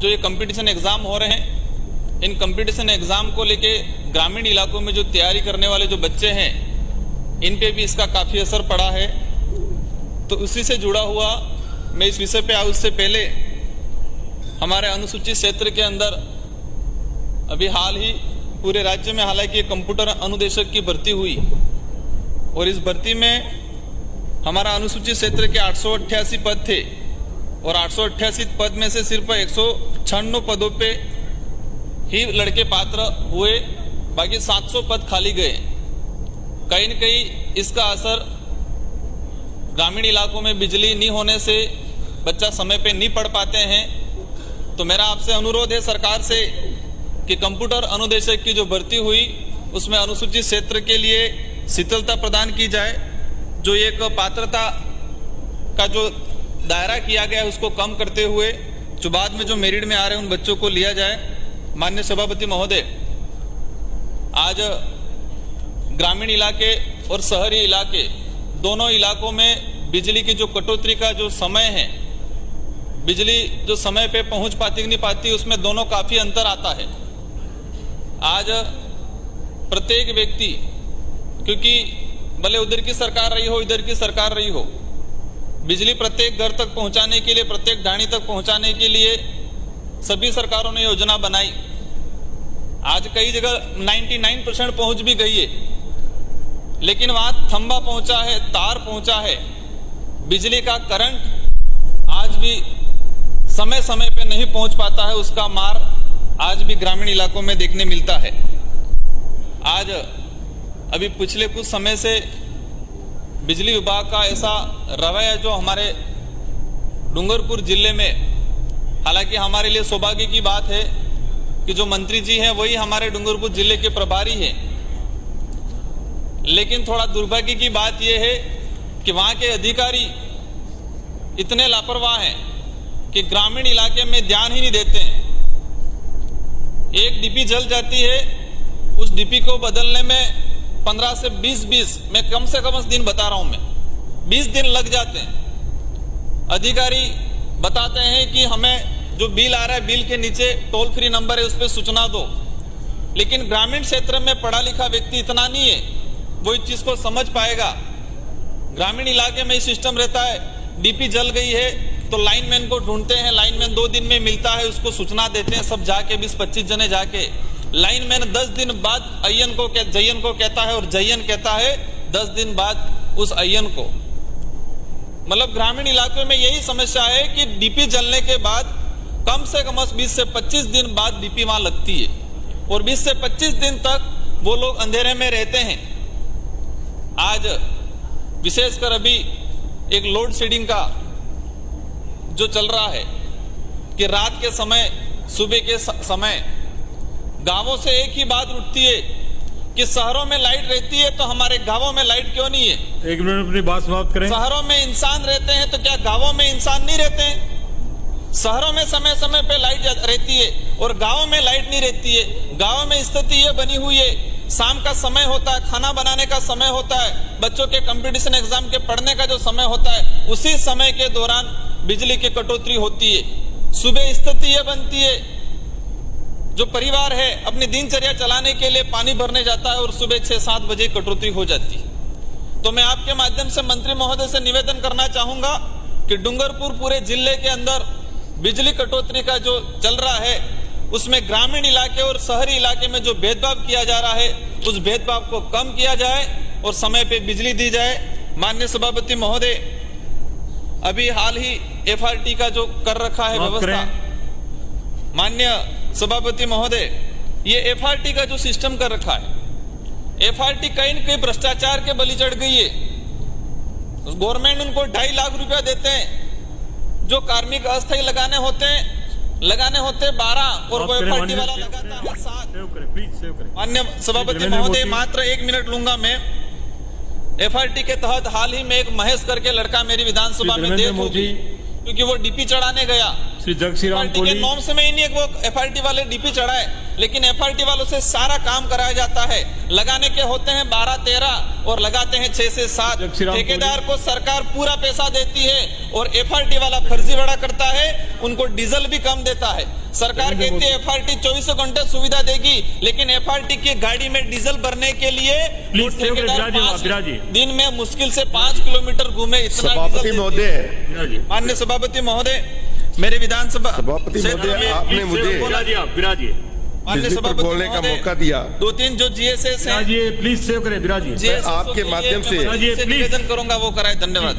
जो ये competition exam हो रहे हैं, इन कंपटीशन एग्जाम को लेके ग्रामीण इलाकों में जो तैयारी करने वाले जो बच्चे हैं, इन पे भी इसका काफी असर पड़ा है। तो उसी से जुड़ा हुआ मैं इस विषय पे उससे पहले हमारे अनुसूचित क्षेत्र के अंदर अभी हाल ही पूरे राज्य में हालांकि कंप्यूटर अनुदेशक की भर्ती हुई और इस भर्ती में हमारा अनुसूचित क्षेत्र के 888 पद थे और 888 पद में से सिर्फ 196 पदों पे ही लड़के पात्र हुए, बाकी 700 पद खाली गए। कहीं न कहीं इसका असर ग्रामीण इलाकों में बिजली नहीं होने से बच्चा समय पे नहीं पढ़ पाते हैं। तो मेरा आपसे अनुरोध है सरकार से कि कंप्यूटर अनुदेशक की जो भर्ती हुई उसमें अनुसूचित क्षेत्र के लिए शीतलता प्रदान की जाए, जो एक पात्रता का जो दायरा किया गया है उसको कम करते हुए जो बाद में जो मेरिट में आ रहे हैं उन बच्चों को लिया जाए। माननीय सभापति महोदय, आज ग्रामीण इलाके और शहरी इलाके दोनों इलाकों में बिजली की जो कटौती का जो समय है, बिजली जो समय पे पहुंच पाती कि नहीं पाती, उसमें दोनों काफी अंतर आता है। आज प्रत्येक व्यक्ति, क्योंकि भले उधर की सरकार रही हो इधर की सरकार रही हो, बिजली प्रत्येक घर तक पहुंचाने के लिए, प्रत्येक ढाणी तक पहुंचाने के लिए सभी सरकारों ने योजना बनाई। आज कई जगह 99% पहुंच भी गई है, लेकिन वहां थंबा पहुंचा है, तार पहुंचा है, बिजली का करंट आज भी समय समय पे नहीं पहुंच पाता है। उसका मार आज भी ग्रामीण इलाकों में देखने मिलता है। आज अभी पिछले कुछ समय से बिजली विभाग का ऐसा रवैया जो हमारे डूंगरपुर जिले में, हालांकि हमारे लिए सौभाग्य की बात है कि जो मंत्री जी हैं वही हमारे डूंगरपुर जिले के प्रभारी हैं, लेकिन थोड़ा दुर्भाग्य की बात यह है कि वहां के अधिकारी इतने लापरवाह हैं कि ग्रामीण इलाके में ध्यान ही नहीं देते हैं। एक डीपी जल जाती है, उस डीपी को बदलने में 15 से 20 मैं कम से कम दिन बता रहा हूं, मैं 20 दिन लग जाते हैं। अधिकारी बताते हैं कि हमें जो बिल आ रहा है, बिल के नीचे टोल फ्री नंबर है, उस पर सूचना दो, लेकिन ग्रामीण क्षेत्र में पढ़ा लिखा व्यक्ति इतना नहीं है वो इस चीज को समझ पाएगा। ग्रामीण इलाके में सिस्टम रहता है, डीपी जल गई है तो लाइनमैन को ढूंढते हैं, लाइनमैन 2 दिन में मिलता है, उसको सूचना देते हैं, सब जाके 20-25 जने जाके, लाइनमैन 10 दिन बाद जयन को कहता है और जयन कहता है 10 दिन बाद उस अय्यन को। मतलब ग्रामीण इलाकों में यही समस्या है कि डीपी जलने के बाद कम से कम 20 से 25 दिन बाद डीपी वहां लगती है और 20 से 25 दिन तक वो लोग अंधेरे में रहते हैं। आज विशेषकर अभी एक लोड शेडिंग का जो चल रहा है कि रात के समय, सुबह के समय गांवों से एक ही बात उठती है कि शहरों में लाइट रहती है तो हमारे गांवों में लाइट क्यों नहीं है। 1 मिनट अपनी बात समाप्त करें। शहरों में इंसान रहते हैं तो क्या गांवों में इंसान नहीं रहते हैं? शहरों में समय समय पे लाइट रहती है और गांवों में लाइट नहीं रहती है। गांवों में स्थिति ये बनी हुई है, शाम का समय होता है, खाना बनाने का समय होता है, बच्चों के कंपटीशन एग्जाम के पढ़ने का जो समय होता है, उसी समय के दौरान बिजली की कटौती होती है। सुबह स्थिति ये बनती है, जो परिवार है अपनी दिनचर्या चलाने के लिए पानी भरने जाता है और सुबह 6-7 बजे कटौती हो जाती है। तो मैं आपके माध्यम से मंत्री महोदय से निवेदन करना चाहूंगा कि डूंगरपुर पूरे जिले के अंदर बिजली कटौती का जो चल रहा है उसमें ग्रामीण इलाके और शहरी इलाके में जो भेदभाव किया जा रहा है उस भेदभाव को कम किया जाए और समय पे बिजली दी जाए। माननीय सभापति महोदय, अभी हाल ही एफआरटी का जो कर रखा है व्यवस्था, माननीय सभापति महोदय, ये एफआरटी का जो सिस्टम कर रखा है, एफआरटी कहीं न कहीं भ्रष्टाचार के बलि चढ़ गई है। गवर्नमेंट उनको 2.5 लाख रुपया देते हैं, जो कार्मिक अस्थायी लगाने होते 12 और वो एफआरटी वाला लगाता है 7। माननीय सभापति महोदय, मात्र 1 मिनट लूंगा मैं। एफआरटी के तहत हाल ही में एक महेश करके लड़का मेरी विधानसभा में डेथ हो गई क्योंकि वो डीपी चढ़ाने गया, श्री जगसी राम एफआरटी के कोहली नॉर्म्स में ही नहीं वो एफआरटी वाले डीपी चढ़ाए, लेकिन एफआरटी वालों से सारा काम कराया जाता है। लगाने के होते हैं 12-13 और लगाते हैं 6 से 7। जगसीराम ठेकेदार को सरकार पूरा पैसा देती है और एफआरटी वाला फर्जीवाड़ा करता है, उनको डीजल भी कम देता है। सरकार कहती है एफआरटी 24 घंटे सुविधा देगी, लेकिन एफआरटी की गाड़ी में डीजल भरने के लिए वो प्लीज ठेकेदार विराजी 5 दिन में मुश्किल से 5 किलोमीटर घूमे, इतना सभापति डीजल महोदय, विराजी माननीय सभापति महोदय, मेरे विधानसभा सभापति महोदय, आपने मुझे विराजिए माननीय बिजली पर सभापति बोलने का महोदय, मौका दिया। 2-3 जो जीएसएस हैं, विराजिए प्लीज सेव करें विराजिए GSS आपके के लिए माध्यम मैं से- मदद प्लीज। निवेदन करूंगा वो कराए। धन्यवाद।